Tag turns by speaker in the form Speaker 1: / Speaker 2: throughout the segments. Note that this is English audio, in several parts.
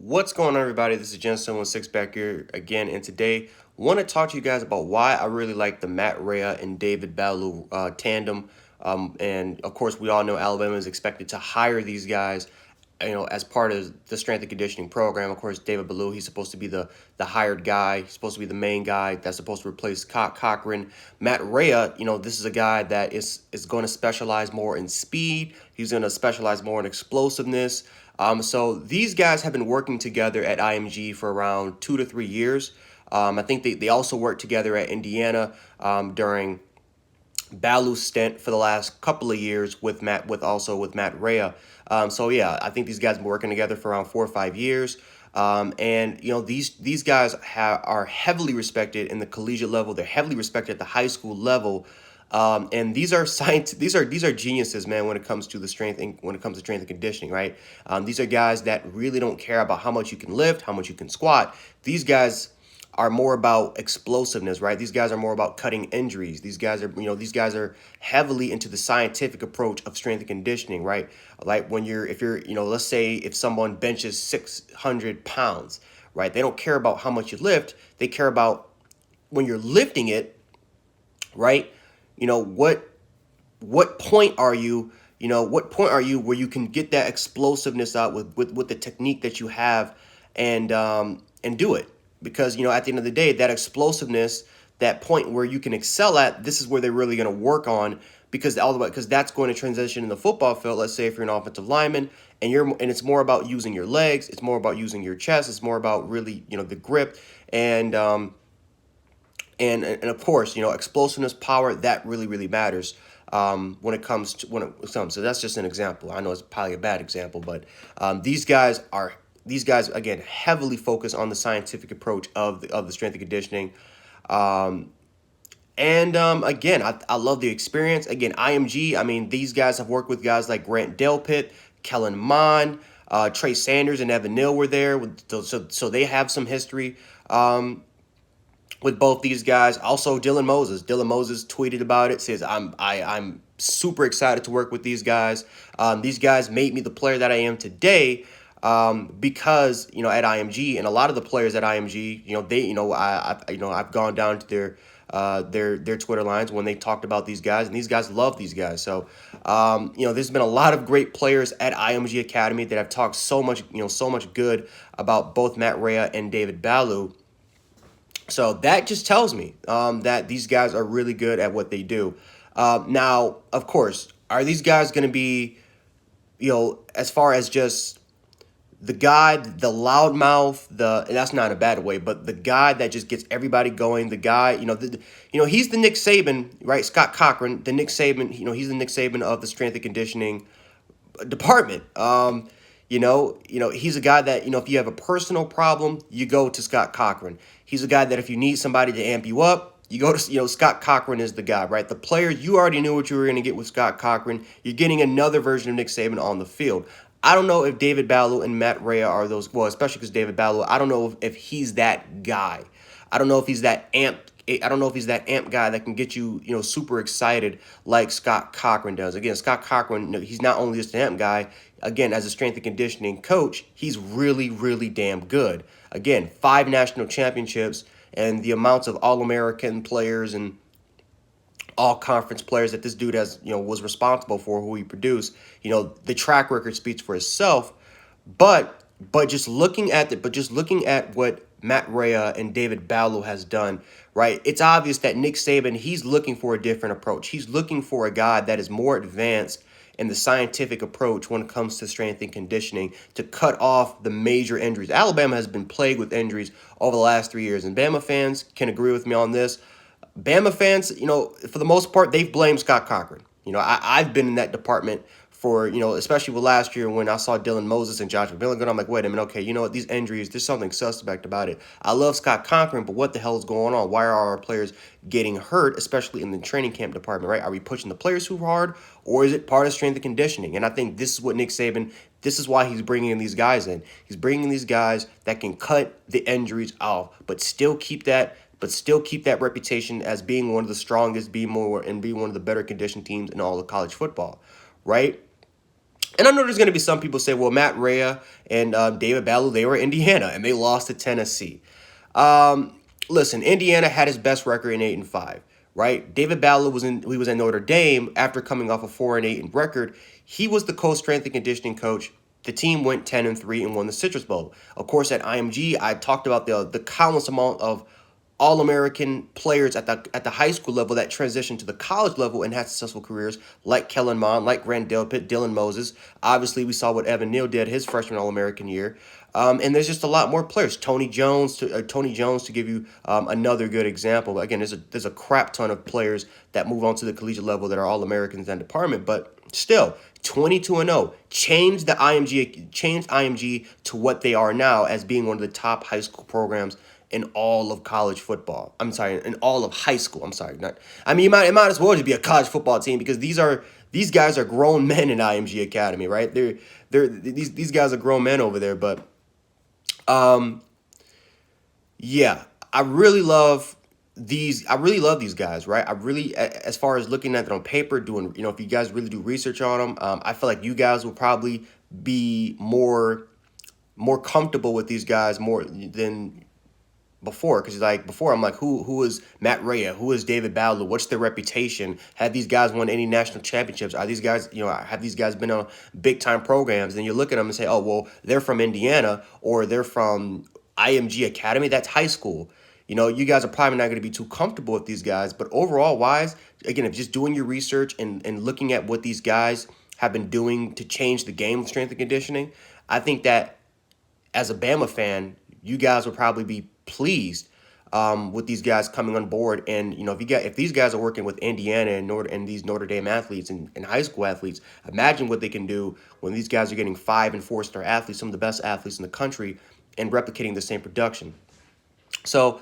Speaker 1: What's going on, everybody? This is Gen716 back here again, and today want to talk to you guys about why I really like the Matt Rhea and David Ballou tandem. And of course, we all know Alabama is expected to hire these guys, as part of the strength and conditioning program. Of course, David Ballou, he's supposed to be the hired guy. He's supposed to be the main guy that's supposed to replace Cochran. Matt Rhea, this is a guy that is going to specialize more in speed. He's going to specialize more in explosiveness. So these guys have been working together at IMG for around 2 to 3 years. I think they also worked together at Indiana during Ballou's stint for the last couple of years with Matt Rhea. So yeah, I think these guys have been working together for around 4 or 5 years. And these guys are heavily respected in the collegiate level. They're heavily respected at the high school level. And these are geniuses, man, when it comes to strength and conditioning, right? These are guys that really don't care about how much you can lift, how much you can squat. These guys are more about explosiveness, right? These guys are more about cutting injuries. These guys are heavily into the scientific approach of strength and conditioning, right? Like if you're, let's say if someone benches 600 pounds, right? They don't care about how much you lift. They care about when you're lifting it, right? What point are you, where you can get that explosiveness out with the technique that you have and do it. Because, at the end of the day, that explosiveness, that point where you can excel at, this is where they're really going to work on, because that's going to transition in the football field. Let's say if you're an offensive lineman and it's more about using your legs, it's more about using your chest, it's more about really, the grip and of course, explosiveness, power, that really matters when it comes. So that's just an example. I know it's probably a bad example, but these guys again heavily focus on the scientific approach of the strength and conditioning. Again, I love the experience. Again, IMG. I mean, these guys have worked with guys like Grant Delpit, Kellen Mond, Trey Sanders, and Evan Neal were there. So they have some history. With both these guys. Also, Dylan Moses. Dylan Moses tweeted about it, says, I'm super excited to work with these guys. These guys made me the player that I am today because, at IMG, and a lot of the players at IMG, I've gone down to their Twitter lines when they talked about these guys, and these guys love these guys. So, there's been a lot of great players at IMG Academy that have talked so much good about both Matt Rhea and David Ballou. So that just tells me that these guys are really good at what they do. Now, of course, are these guys going to be, as far as just the guy, the loudmouth, and that's not in a bad way, but the guy that just gets everybody going, the guy, he's the Nick Saban, right? Scott Cochran, the Nick Saban, he's the Nick Saban of the strength and conditioning department. He's a guy that, if you have a personal problem, you go to Scott Cochran. He's a guy that if you need somebody to amp you up, you go to, Scott Cochran is the guy, right? The player, you already knew what you were going to get with Scott Cochran. You're getting another version of Nick Saban on the field. I don't know if David Ballou and Matt Rhea are those, well, especially because David Ballou, I don't know if he's that guy. I don't know if he's that amp guy that can get you, super excited like Scott Cochran does. Again, Scott Cochran, he's not only just an amp guy. Again, as a strength and conditioning coach, he's really damn good. Again, 5 national championships and the amounts of All-American players and all-conference players that this dude has, was responsible for, who he produced. The track record speaks for itself. But just looking at what Matt Rhea and David Ballou has done, right? It's obvious that Nick Saban, he's looking for a different approach. He's looking for a guy that is more advanced in the scientific approach when it comes to strength and conditioning to cut off the major injuries. Alabama has been plagued with injuries over the last 3 years, and Bama fans can agree with me on this. Bama fans, for the most part, they've blamed Scott Cochran. I've been in that department for, especially with last year when I saw Dylan Moses and Joshua Milligan. I'm like, wait a minute, okay, these injuries, there's something suspect about it. I love Scott Cochran, but what the hell is going on? Why are our players getting hurt, especially in the training camp department, right? Are we pushing the players too hard, or is it part of strength and conditioning? And I think this is what Nick Saban, this is why he's bringing these guys in. He's bringing these guys that can cut the injuries off, but still keep that reputation as being one of the strongest, be one of the better conditioned teams in all of college football, right? And I know there's going to be some people say, well, Matt Rhea and David Ballou, they were Indiana and they lost to Tennessee. Listen, Indiana had his best record in 8-5, right? David Ballou was in Notre Dame after coming off a 4-8 in record. He was the co-strength and conditioning coach. The team went 10-3 and won the Citrus Bowl. Of course, at IMG, I talked about the countless amount of All-American players at the high school level that transitioned to the college level and had successful careers, like Kellen Mond, like Grant Delpit, Dylan Moses. Obviously, we saw what Evan Neal did his freshman All-American year. And there's just a lot more players. Tony Jones to give you another good example. Again, there's a crap ton of players that move on to the collegiate level that are All-Americans in that department, but still 22-0 changed IMG to what they are now as being one of the top high school programs in all of college football. I'm sorry, in all of high school. I'm sorry, not. I mean, it might as well just be a college football team because these guys are grown men in IMG Academy, right? These guys are grown men over there, but yeah, I really love these. I really love these guys, right? As far as looking at it on paper, doing, if you guys really do research on them, I feel like you guys will probably be more comfortable with these guys more than before, because like before I'm like, who is Matt Rhea, who is David Ballou, what's their reputation, have these guys won any national championships, are these guys, have these guys been on big time programs? And you look at them and say, oh well, they're from Indiana or they're from IMG Academy, that's high school. You guys are probably not going to be too comfortable with these guys, but overall wise, again, if just doing your research and looking at what these guys have been doing to change the game of strength and conditioning, I think that as a Bama fan, you guys will probably be pleased with these guys coming on board. And if these guys are working with Indiana and these Notre Dame athletes and high school athletes, imagine what they can do when these guys are getting 5- and 4-star athletes, some of the best athletes in the country, and replicating the same production. So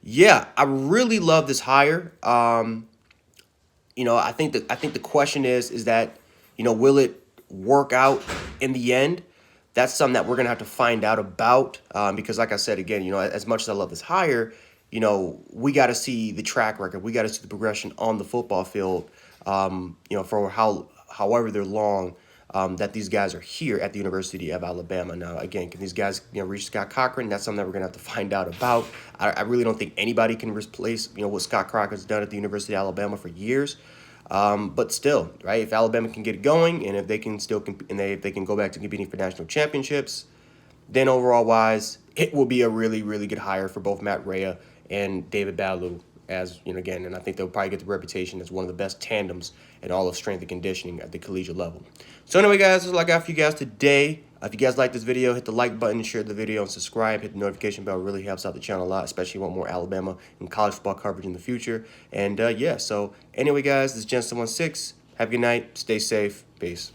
Speaker 1: yeah, I really love this hire. I think the question is that, will it work out in the end? That's something that we're going to have to find out about, because like I said, again, as much as I love this hire, we got to see the track record. We got to see the progression on the football field, for however they're long, that these guys are here at the University of Alabama. Now, again, can these guys, reach Scott Cochran? That's something that we're going to have to find out about. I really don't think anybody can replace, what Scott Cochran's done at the University of Alabama for years. But still, right? If Alabama can get it going, and if they can still if they can go back to competing for national championships, then overall wise, it will be a really, really good hire for both Matt Rhea and David Ballou. As again, and I think they'll probably get the reputation as one of the best tandems in all of strength and conditioning at the collegiate level. So anyway, guys, this is what I got for you guys today. If you guys like this video, hit the like button, share the video, and subscribe. Hit the notification bell. It really helps out the channel a lot, especially if you want more Alabama and college football coverage in the future. And yeah, so anyway, guys, this is Gen16. Have a good night. Stay safe. Peace.